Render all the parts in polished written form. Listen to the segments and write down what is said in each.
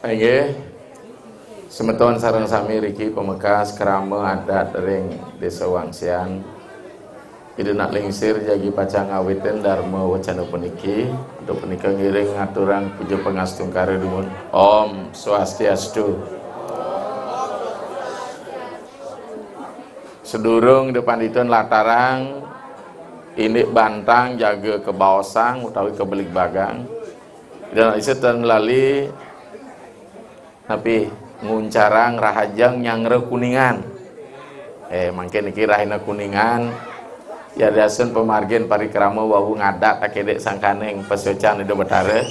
Nggih. Semeton sareng sami riki pemekas krama adat ring Desa Wangsian. Idenak lingsir jagi pacang awiten dharma wacana puniki. Untuk punika ngiring aturan puja pangastung kare dumun. Om Swastiastu. Sedurung depan ditun latarang ini bantang jaga ke bawasang utawi ke belik bagang. Dan isetan melalui tapi nguncarang rahajang nyangre kuningan. Mangke niki rahina kuningan. Ya dasen pemargin parikrama wawu ngadak takedek sangkaneng pesocan di betare.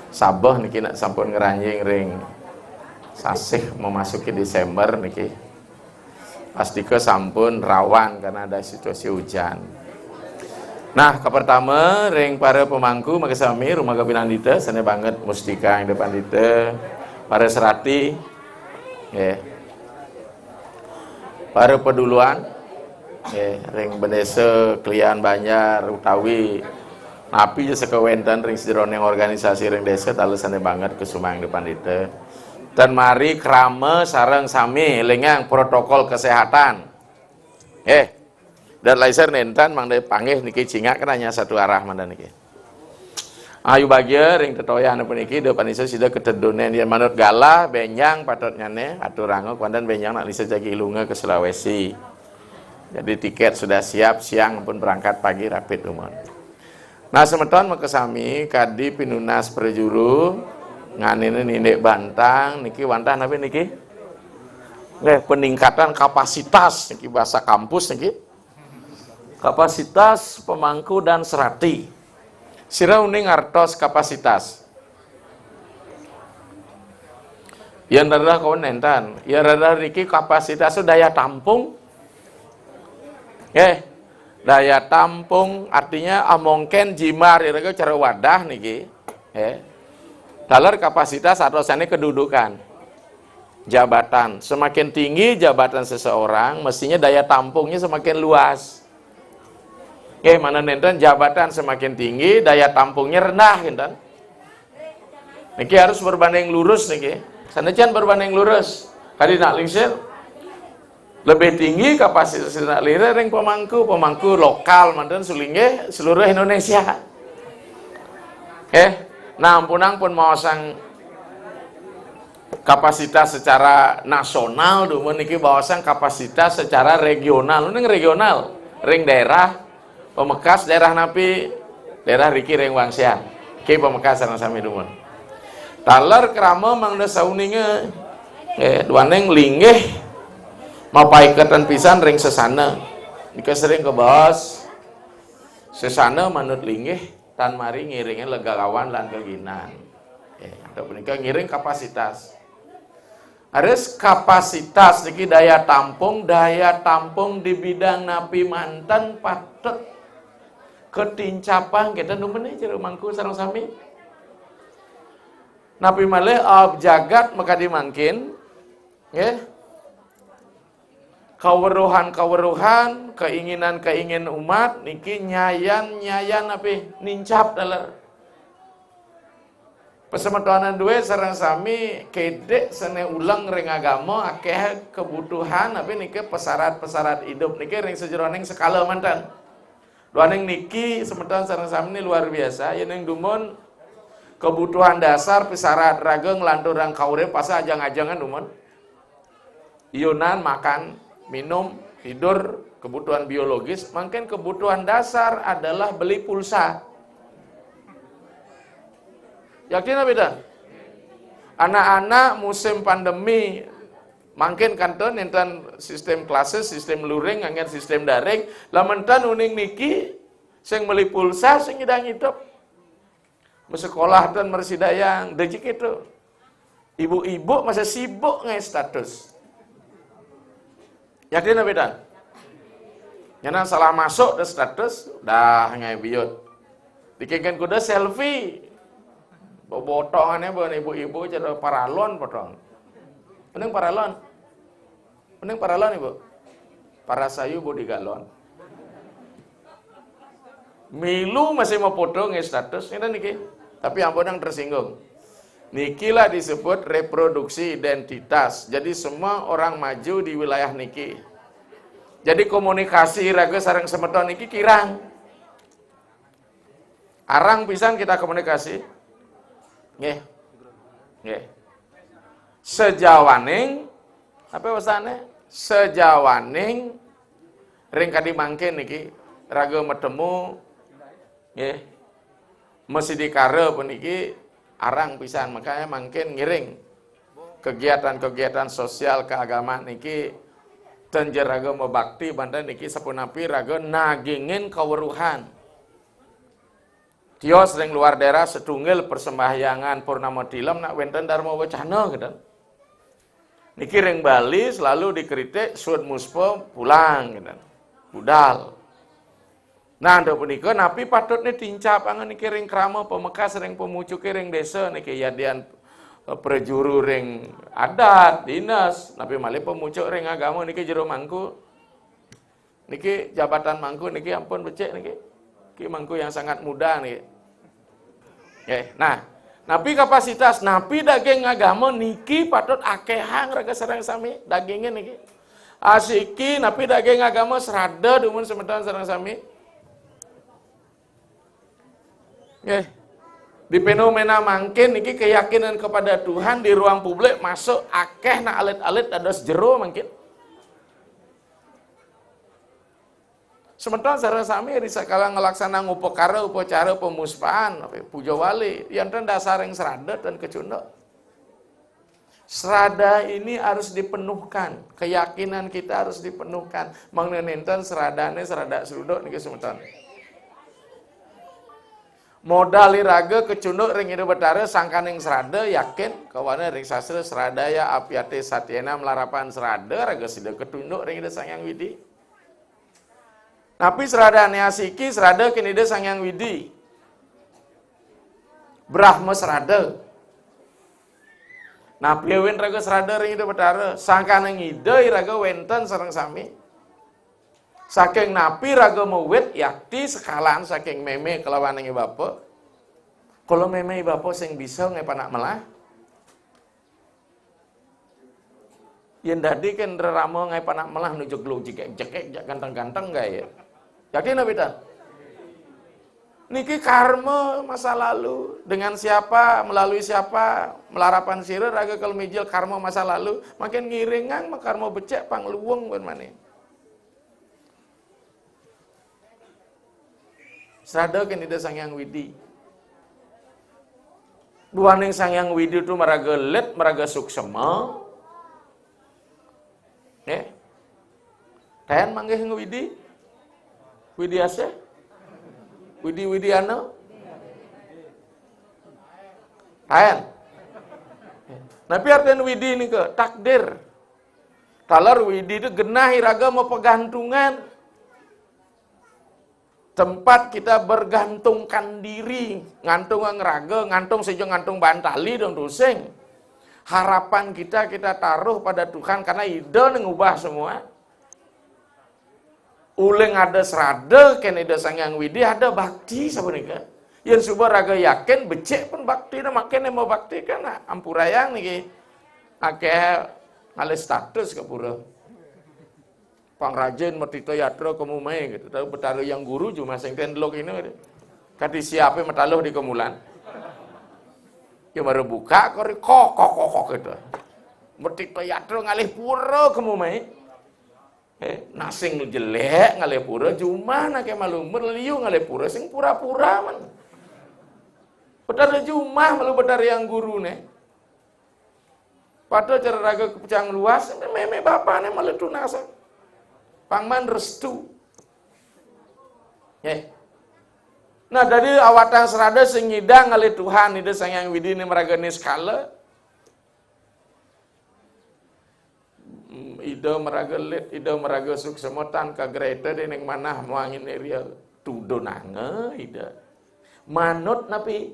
Sabah niki nak sampun ngeranjing ring sasih memasuki Desember niki. Pastike sampun rawan karena ada situasi hujan. Nah, pertama ring para pemangku makasami rumah kapinan dita sana banget mustika yang depan dita para serati para peduluan ring bedesa klian Banjar utawi napi je sekewenten ring sejeroning organisasi ring desa talu sana banget kesumang depan dita dan mari krama sareng sami lengang protokol kesehatan dan laser nentan mangde panggih niki cingak kan hanya satu arah mandan niki. Ayu bagia ring tetoyan apa niki depan isa sida ketedonen dia manut galah benjang patutnya ne aturango kuandan benjang nak lisa jagi ilunga ke Sulawesi. Jadi tiket sudah siap siang pun berangkat pagi rapid umon. Nah semeton makesami kadi pinunas perjuru nganine nindek bantang niki wantah apa niki? Peningkatan kapasitas niki bahasa kampus niki. Kapasitas pemangku dan serati. Sira uning artos kapasitas. Yang rada kawan nentan, yang rada niki kapasitas daya tampung. Daya tampung artinya amongken jimar iraga cara wadah niki. Dalam kapasitas atau sana kedudukan. Jabatan, semakin tinggi jabatan seseorang, mestinya daya tampungnya semakin luas. Mana nenten jabatan semakin tinggi, daya tampungnya rendah, kan? Niki harus berbanding lurus niki. Sanajan berbanding lurus. Kali nak lingsir lebih tinggi kapasitas nak lira ring pemangku lokal mantan sulingge seluruh Indonesia. Nah ampunang pun mau sang kapasitas secara nasional, dumun niki bawasang kapasitas secara regional. Ning regional, ring daerah. Pemekas daerah napi daerah riki ring Wangsian ke pemekas sareng sami dumun taler krama mangda sauninge duaneng linggih mapaiketan pisan ring sesana nika sering ke bos sesana manut linggih tan mari ngiringin legalawan lan keginan atau punika ngiring kapasitas harus kapasitas niki daya tampung di bidang napi mantan patut ketincapang kita numene jero mangku sareng sami napi malih jagat maka dimangkin kaweruhan keinginan umat niki nyayan napi nincap daler pesemetoanan duwe sareng sami kedek sene ulang ring agama akeh kebutuhan tapi niki pesarat hidup niki ring sejeroning skala mantan duaneng niki semeton sareng sami luar biasa yen dumun kebutuhan dasar pisarat rageng lanturang kaurip pasa ajang-ajangan dumun ionan makan minum tidur kebutuhan biologis mungkin kebutuhan dasar adalah beli pulsa yakin apa anak-anak musim pandemi mungkin kanton enten sistem klases, sistem luring, angin sistem daring, lamentan uning niki, sing beli pulsa, sing ngidang hidup, bersekolah dan mersidayang, dejik itu, ibu-ibu masih sibuk ngai status, yakin apa dan? Nyana salah masuk ke status, dah ngai biut, dikengken kuda selfie, botongannya bukan ibu-ibu jadi paralon potong. Mending paralon ibu. Para sayu bodi galon. Milu masih mau foto nge status ini niki. Tapi ampun yang tersinggung. Nikilah disebut reproduksi identitas. Jadi semua orang maju di wilayah niki. Jadi komunikasi raga sareng semeton niki kirang. Arang pisan kita komunikasi. Nggih. Nggih. Sejawaning apa bahasane? Sejawaning ring kadi mangke niki raga metemu nggih. Mesti dikare puniki arang pisan, makanya makin ngiring kegiatan-kegiatan sosial keagamaan niki tenjer raga mebakti banten niki sapunapi raga nagingin kaweruhan. Tio sering luar daerah setunggal persembahyangan purnama tilam nak wenten dharma wacana gitu. Niki ring Bali selalu dikritik sud muspo pulang gitu. Budal. Nah, anda punika napi patutnya tincap angan niki ring krama pemekas ring pemucuke ring desa niki yadian prejuru ring adat dinas napi malih pemucuk ring agama niki jero mangku niki jabatan mangku niki ampun becek niki mangku yang sangat muda niki. Nah, napi kapasitas napi daging agama niki patut akehang raga sareng sami dagingnya niki asiki napi daging agama serada dumun semeton sareng sami. Di fenomena mangkin niki keyakinan kepada Tuhan di ruang publik masuk akeh na alit-alit ada jero mungkin. Sementara sareng sami risakala ngelaksana upacara pemuspaan puja wali yang dasar yang serada dan kecundok. Serada ini harus dipenuhkan, keyakinan kita harus dipenuhkan. Mengenenten seradane serada seruduk niki semeton. Modal raga kecunduk ring hidup betara sangkaning serada yakin kawana ring sastra seradaya apiate satyena melarapan serada raga sida ketunduk ring hidup sangyang widi. Tapi serada asiki serada kini hidup sangyang widi. Brahma serada. Napi wen raga serada ring hidup betara sangkaning ide raga wenten sareng sami. Saking napi raga mewit yakti sekalaan saking meme kelawan ngi bapak. Kalau meme bapak sing bisa ngai panak melah. Yen dadi kan ramo ngai panak melah nujuk lu jekek ganteng-ganteng gak ya. Yakin apa itu? Niki karma masa lalu dengan siapa melalui siapa melarapan sira raga kalau mijil karma masa lalu makin ngiringan karma becek pangluweng ben maneh. Serada kan ida sangyang widi. Duaning sangyang widi itu maraga let, maraga suksema. Tayan manggih widi. Widi ase. Widi ano. Tayan. Tapi artian widi ini ke takdir. Talar widi itu genahi raga mau pegantungan. Tempat kita bergantungkan diri, ngantung ngeraga, ngantung sejong ngantung bantali dong doseng. Harapan kita taruh pada Tuhan karena ide ngubah semua. Uleng ada serada, ken ida sangyang widi ada bakti sabunika. Yang subah raga yakin becek pun bakti na makin mau bakti kan ampurayang niki. Akeh ngale status ke pura. Pangrajin metito yatro kemumai gitu. Tahu betalo yang guru cuma sing tenlok ini. Kati siapa metaluh di kemulan. Ya baru buka kok gitu. Metito yatro ngalih pura kemumai. Nasing jelek ngalih pura cuma nake malu merliu ngalih pura sing pura-pura man. Betalo cuma malu betar yang guru nih. Padahal cara raga kepecang luas meme bapane malu tunasa. Pangman restu. Nah dari awatan serada sengidang oleh Tuhan ide sangyang widi ini meragani skala. Ide meragelit, ide meraga suksemotan kagreta deneng manah muangin area tudonange ide. Manut napi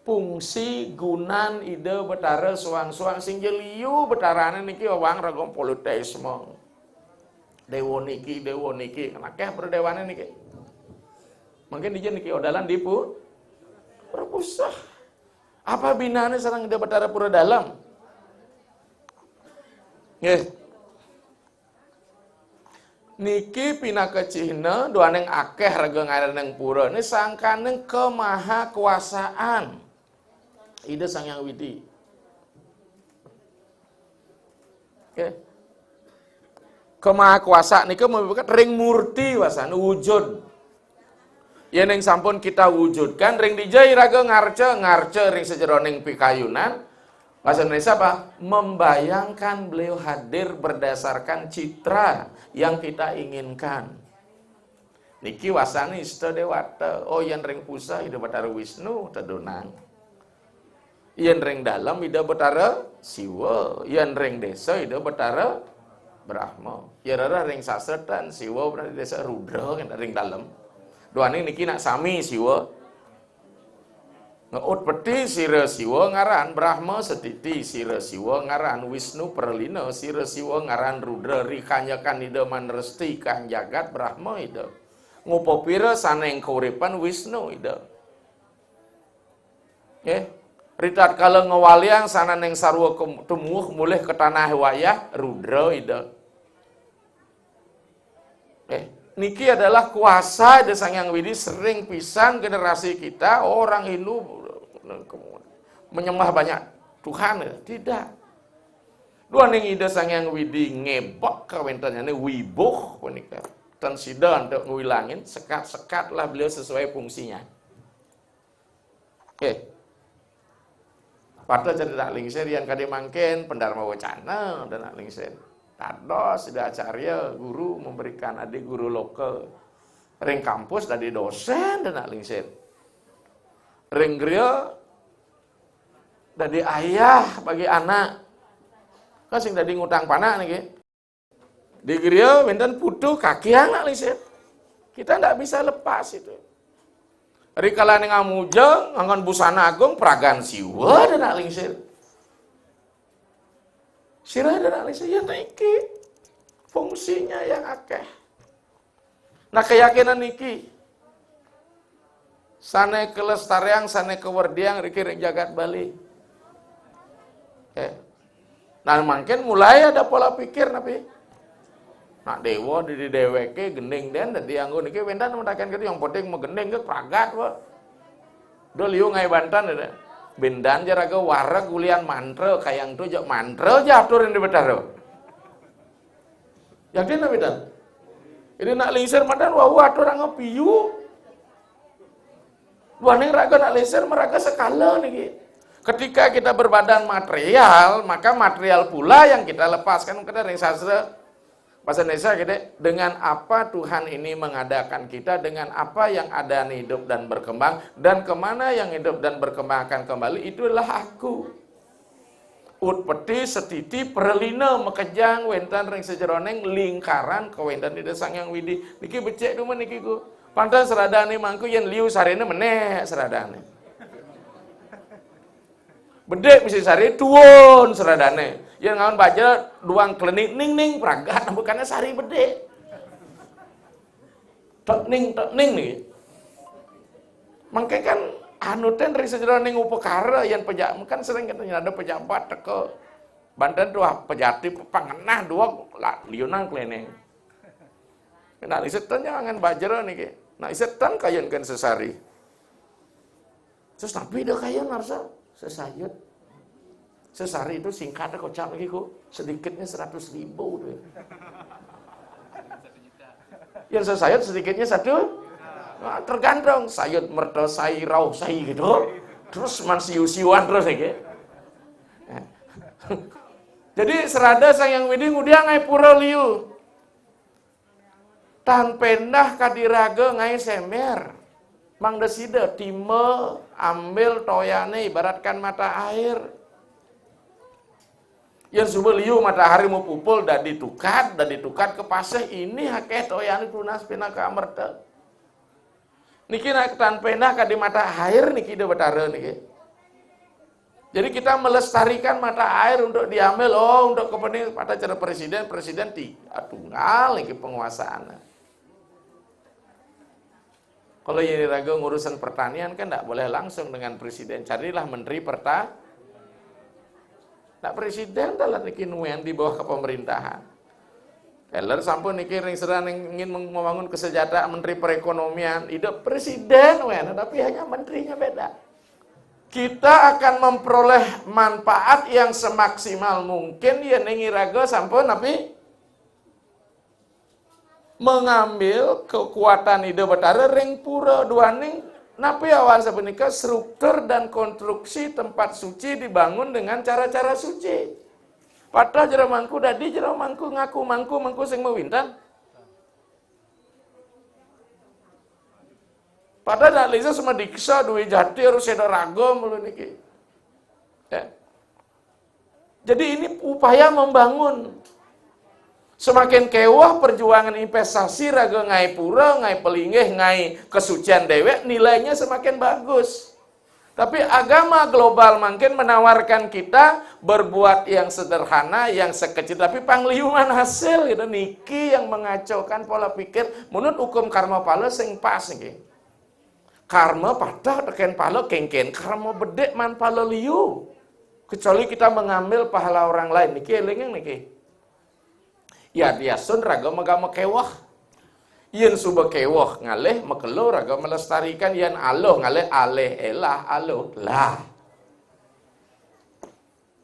fungsi gunan ide betara suang-suang sing jeliu betarane niki wang ragam politeisme. Dewo niki, kenakeh berdewane niki. Mungkin dia niki odalan dipu perpusah. Apa binane sareng ida Batara Pura dalam? Nggih. Niki pinaka Cina duaneng akeh raga ngaraneng pura ini sangkaneng kemahakuasaan Ida Sang Hyang Widi. Okay. Kemahakuasaan niki merupakan ring murti wasan wujud. Yen yang sampun kita wujudkan ring dijai raga ngarce ring sejeroning pikayunan. Bahasa Indonesia apa? Membayangkan beliau hadir berdasarkan citra yang kita inginkan. Niki wasani ista dewata. Oh yang ring pusat ida Batara Wisnu tedunang. Yang ring dalam ida Batara Siwa. Yang ring desa ida Batara Brahma. Ya rara ring sasetan Siwa berarti desa Rudra kan ring dalam. Dua niki nak sami Siwa. Ngeut peti sira Siwa ngaran Brahma setiti sira Siwa ngaran Wisnu perlina sira Siwa ngaran Rudra rikanyakan ida manresti kan jagat Brahma ida. Ngupopira saneng kauripan Wisnu ida. Nggih. Ritat kala ngewaliang sananeng sarwa tumuh mulih ke tanah wayah Rudra ida. Niki adalah kuasa Ida Sang Hyang Widi sering pisan generasi kita orang Hindu menyembah banyak Tuhan tidak. Dua ning Ida Sang Hyang Widi ngebok kawentannya wibuh punika. Tan sida untuk ngilangin sekat-sekatlah beliau sesuai fungsinya. Oke. Pada cerita lingser yang kade mangken pendarma wacana dan lingser. Tados sudah acarya guru memberikan adik guru lokal. Ring kampus dari dosen dan lingser. Ring griya dari ayah bagi anak. Kan sing dari ngutang panah niki. Di griya wenten putu kaki anak lingser. Kita ndak bisa lepas itu. Rikala ning Amujeng nganggon busana agung pragan siwa dan lingser. Sirah dan alisa ya niki fungsinya yang akeh. Nah keyakinan niki sane kelestarian sane kewerdiang riki ring jagat Bali. Nah mungkin mulai ada pola pikir napi. Nak dewa di deweke gending den dan dianggo niki wendan mendakan gitu yang penting mau gending ke pragat wa. Do liu ngai Banten ada. Bendan jaraga warga kulian mantra kayang tu jak mantra jatuh di betaro. Yakin na bedan? Ini nak lingser madan wawu atur orang piyu. Buaning raga nak lingser meraga sekala niki. Ketika kita berbadan material, maka material pula yang kita lepaskan kita ring sastra. Bahasa Indonesia gitu, dengan apa Tuhan ini mengadakan kita, dengan apa yang ada hidup dan berkembang, dan kemana yang hidup dan berkembang akan kembali, itulah aku. Ut peti setiti perlina mekejang wentan ring sejeroneng lingkaran kewentan Ida Sang Hyang Widi. Niki becek duma niki ku. Pantas seradane mangku yen liu sarene meneh seradane. Bedek mesti sari tuun seradane. Yang ngawan baca duang klenik ning pragat bukannya sari bedek. Tek ning nih. Mangke kan anu ten ring sejeroning upekara yang pejabat kan sering katanya ada pejabat teko Banten tuh pejati pangenah dua liunang kleneng. Nah isetan jangan bajero niki. Nah isetan kayen kan sesari. Terus tapi dah kayen harusnya sesayut. Sesari itu singkatnya kocak lagi kok. Sedikitnya 100.000 tuh. Yang sesayut sedikitnya 1. Nah, tergantung sayut merdo sai rauh sai gitu. Terus mansiu-siuan terus ya. Jadi serada Sang Hyang Widi ngudiang ngai pura liu. Tan pendah kadiraga ngai semer. Mang desida time ambil toyane ibaratkan mata air. Yang subuh liu matahari mau pupul dan ditukat ke paseh ini hakeh toyane tunas pina ka amerta. Niki nak tan pendah ka di mata air niki de betara niki. Jadi kita melestarikan mata air untuk diambil untuk kepentingan pada cara presiden tunggal niki penguasaan. Kalau yang raga ngurusan pertanian kan tidak boleh langsung dengan presiden. Carilah menteri pertanian. Nah presiden adalah niki yang di bawah kepemerintahan. Keller sampun niki ring sedang ingin membangun kesejahteraan menteri perekonomian. Ide presiden tapi hanya menterinya beda. Kita akan memperoleh manfaat yang semaksimal mungkin ya nengi raga sampun tapi mengambil kekuatan ide betara ring pura duaning napi awan sebenika struktur dan konstruksi tempat suci dibangun dengan cara-cara suci. Padahal jero mangku dadi jero mangku ngaku mangku sing mewintan. Padahal dak lisa sama diksa duwe jati harus seda raga mulu niki. Ya. Jadi ini upaya membangun. Semakin kewah perjuangan investasi raga ngai pura, ngai pelingih, ngai kesucian dewek, nilainya semakin bagus. Tapi agama global makin menawarkan kita berbuat yang sederhana, yang sekecil, tapi pangliuman hasil gitu. Niki yang mengacaukan pola pikir menurut hukum karma pala sing pas niki. Karma patah teken pala kengken, karma bedek man pala liu. Kecuali kita mengambil pahala orang lain niki eling niki. Ya dia sun raga magama kewah. Yen suba kewah ngaleh makelo raga melestarikan yen aloh ngaleh aleh elah aloh lah.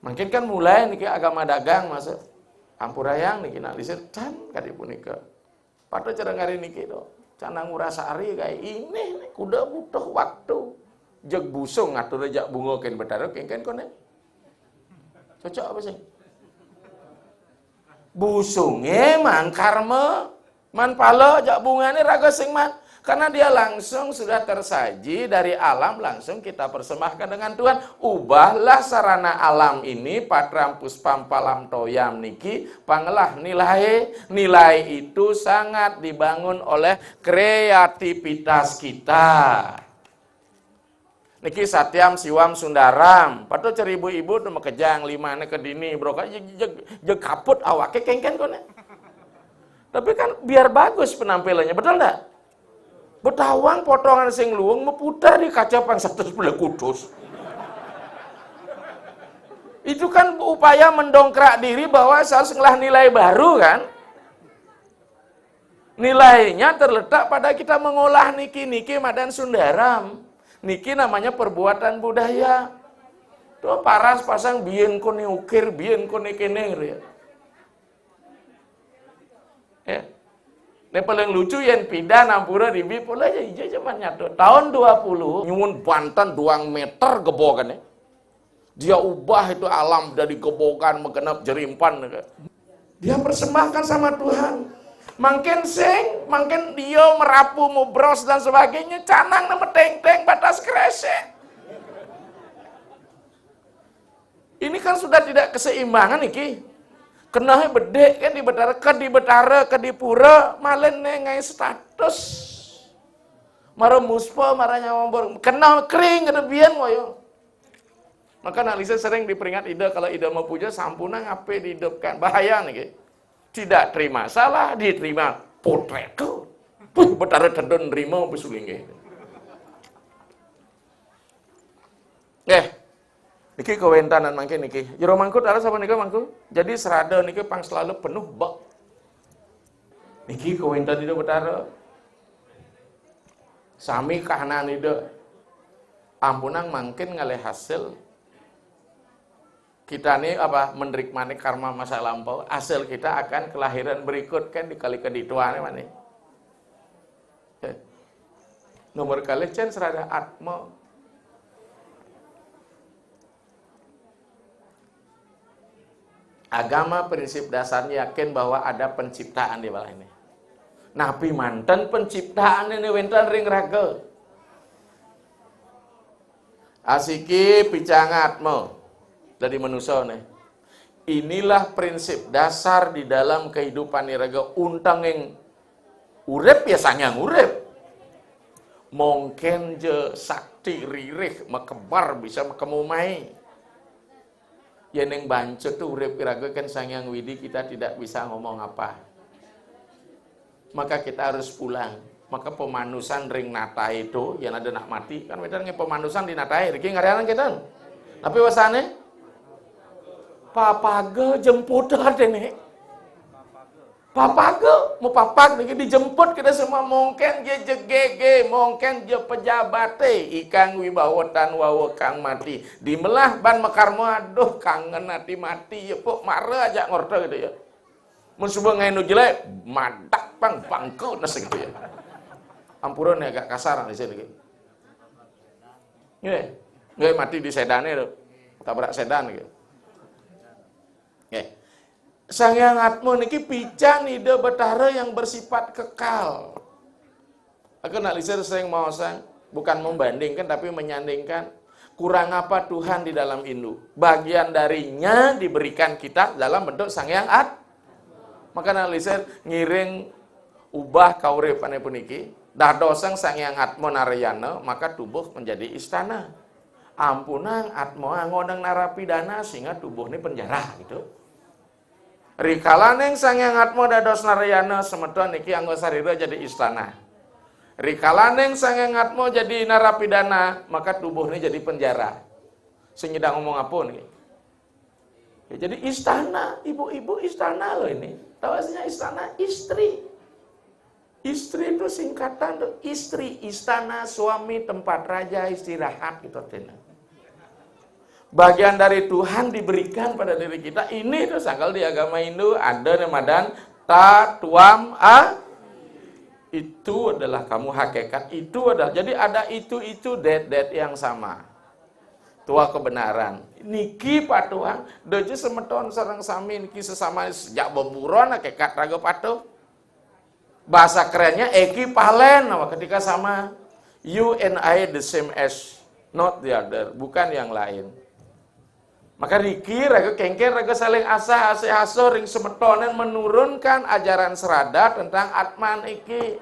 Mungkin kan mulai niki agama dagang masuk ampurayang niki nak liset can kadi punika. Padahal cara ngari niki do. Cana ngurasari kayak ini kuda butuh waktu. Jeg busung ngatur jak bunga ken betara ken kone. Cocok apa sih? Busungnya man karma man pala jak bungane raga sing man karena dia langsung sudah tersaji dari alam langsung kita persembahkan dengan Tuhan. Ubahlah sarana alam ini patram puspam palam toyam niki pangelah nilai itu sangat dibangun oleh kreativitas kita. Niki Satyam Siwam Sundaram, padahal cari ibu-ibu tuh makejang limane ke dini, bro kan jeg kaput awake kengken kone. Tapi kan biar bagus penampilannya, betul enggak? Betawang potongan sing luwung meputar di kaca pang 110 kudus. Itu kan upaya mendongkrak diri bahwa harus ngelah nilai baru kan? Nilainya terletak pada kita mengolah niki madan Sundaram. Niki namanya perbuatan budaya. Tuh paras pasang bien kone ukir, bien kone kene gitu ya. Ya. Ini paling lucu yang pindah nampura di bipola aja hijau zaman nyatu. Tahun 20 nyumun Banten 2 meter gebokan ya. Dia ubah itu alam dari gebokan mengenap jerimpan. Dia persembahkan sama Tuhan. Makin dia merapu, mubros dan sebagainya, canang nama teng-teng batas kresek. Ini kan sudah tidak keseimbangan iki. Kenanya bedek kan di betara ke di pura, malen ngai status. Mara muspa, mara nyawambor, kenal kering kedebian moyo. Maka analisa sering diperingat ida kalau ida mau puja sampuna ngape dihidupkan, bahaya nih. Tidak terima salah, diterima potretku. Puh, betara tendon nerima besulingge. Niki kewentanan mangke niki. Jero mangkut ala sapa nika mangku. Jadi serada niki pang selalu penuh bak. Niki kewentan ida betara. Sami kahanan ida. Ampunang mangkin ngalih hasil. Kita nih menerikmati karma masa lampau, hasil kita akan kelahiran berikut kan dikali kedituannya mana? Nomor kali cen serada atma. Agama prinsip dasarnya yakin bahwa ada penciptaan di bawah ini. Nabi mantan penciptaan ini wentan ring raga. Asiki picangat mo. Dari manusia nih. Inilah prinsip dasar di dalam kehidupan iraga untang yang urep ya sangang urep. Mungkin je sakti ririh makebar bisa makemumai. Ya neng bancet tuh urep iraga kan sangang widi kita tidak bisa ngomong apa. Maka kita harus pulang. maka pemanusan ring natai itu yang ada nak mati kan wedan nge pemanusan di natai riki ngarianan kita tapi wasane papaga jemput nih papaga mau papak nih dijemput kita semua mungkin je jegege mungkin je pejabate ikang wibawatan wawo kang mati dimelah ban mekarmo aduh kangen hati mati ya pok marah aja ngorto gitu ya mun subuh ngainu jelek madak bang bangku nas gitu ya ampuran ya agak kasar di sini nggak mati di sedane tuh tabrak sedan gitu Sang Hyang Atma niki pican ide betara yang bersifat kekal. Aku nak lihat sering mau sang, bukan membandingkan tapi menyandingkan kurang apa Tuhan di dalam Hindu. Bagian darinya diberikan kita dalam bentuk Sang Hyang Atma. Maka nak lihat ngiring ubah kaurip ane puniki, dah dosang Sang Hyang Atma Narayana, maka tubuh menjadi istana. Ampunang Atma ngodang narapidana sehingga tubuh ini penjara gitu. Rikalaneng Sang Hyang Atma dados Narayana semeton niki anggo sarira jadi istana. Rikalaneng Sang Hyang Atma jadi narapidana, maka tubuhnya jadi penjara. Sing nyedang ngomong apa nih? Ya, jadi istana, ibu-ibu istana loh ini. Tahu aslinya istana istri. Istri itu singkatan tuh istri, istana, suami, tempat raja istirahat gitu artinya. Bagian dari Tuhan diberikan pada diri kita. Ini tuh sangkal di agama Hindu ada namadan ta tuam a. Itu adalah kamu hakikat. Itu adalah jadi ada itu that yang sama. Tua kebenaran. Niki patuhan deje semeton sareng sami niki sesama sejak beburon hakikat raga patuh. Bahasa kerennya ekipalen ketika sama. You and I the same as, not the other, bukan yang lain. Maka riki raga kengker raga saling asah haso ring semetonen menurunkan ajaran serada tentang Atman iki.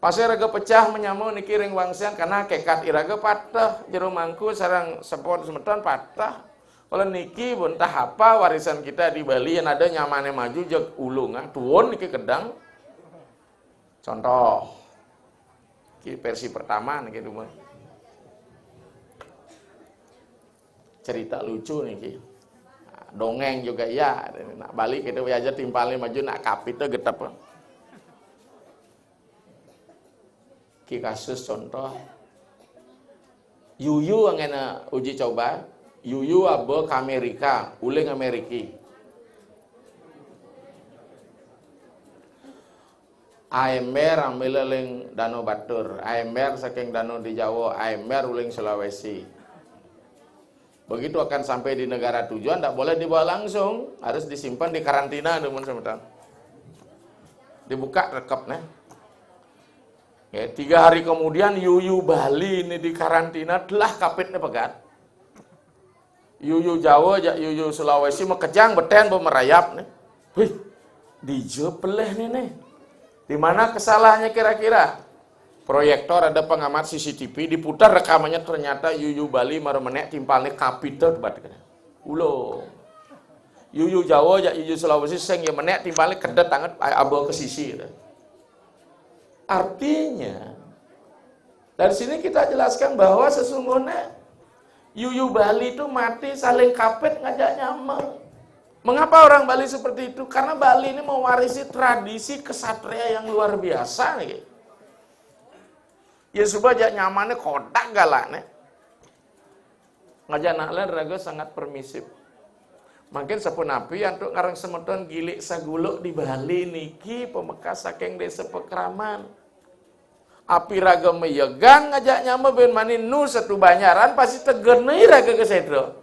Pasir raga pecah menyamu niki ring wangsian karena kekat iraga patah jero mangku sarang sepon semeton patah. Kalau niki bontah apa warisan kita di Bali yang ada nyamane maju jeg ulungan tuwon niki kedang. Contoh. Ki versi pertama niki dumah. Cerita lucu nih dongeng juga ya nak balik kita aja timpalnya maju nak kapit tuh getep ki kasus contoh yuyu angena uji coba yuyu abo ke Amerika uling Ameriki AMR ambil ling Danau Batur AMR saking Danau di Jawa AMR uling Sulawesi. Begitu akan sampai di negara tujuan, tidak boleh dibawa langsung, harus disimpan di karantina, teman-teman. Dibuka rekapnya. Ya, 3 hari kemudian yuyu Bali ini di karantina, telah kapitnya pegat. Yuyu Jawa, yuyu Sulawesi mekejang beten merayap nih. Wih, dijepeleh nih. Di mana kesalahannya kira-kira? Proyektor ada pengamat CCTV diputar rekamannya ternyata yuyu Bali marumenek timpalnya kapiter batiknya. Ulo. Yuyu Jawa yuyu Sulawesi seng ya menek timpalnya kedet tangan abo ke sisi. Artinya dari sini kita jelaskan bahwa sesungguhnya yuyu Bali itu mati saling kapit ngajak nyamang. Mengapa orang Bali seperti itu? Karena Bali ini mewarisi tradisi kesatria yang luar biasa nih. Ya supaya jak nyamannya kodak galaknya. Ngajak naklan raga sangat permisif. Makin sepun api untuk ngarang semeton gilik saguluk di Bali niki pemekas saking desa Pekraman. Api raga meyegan ngajak nyama ben mani nu satu banyaran pasti tegernei raga ke sedro.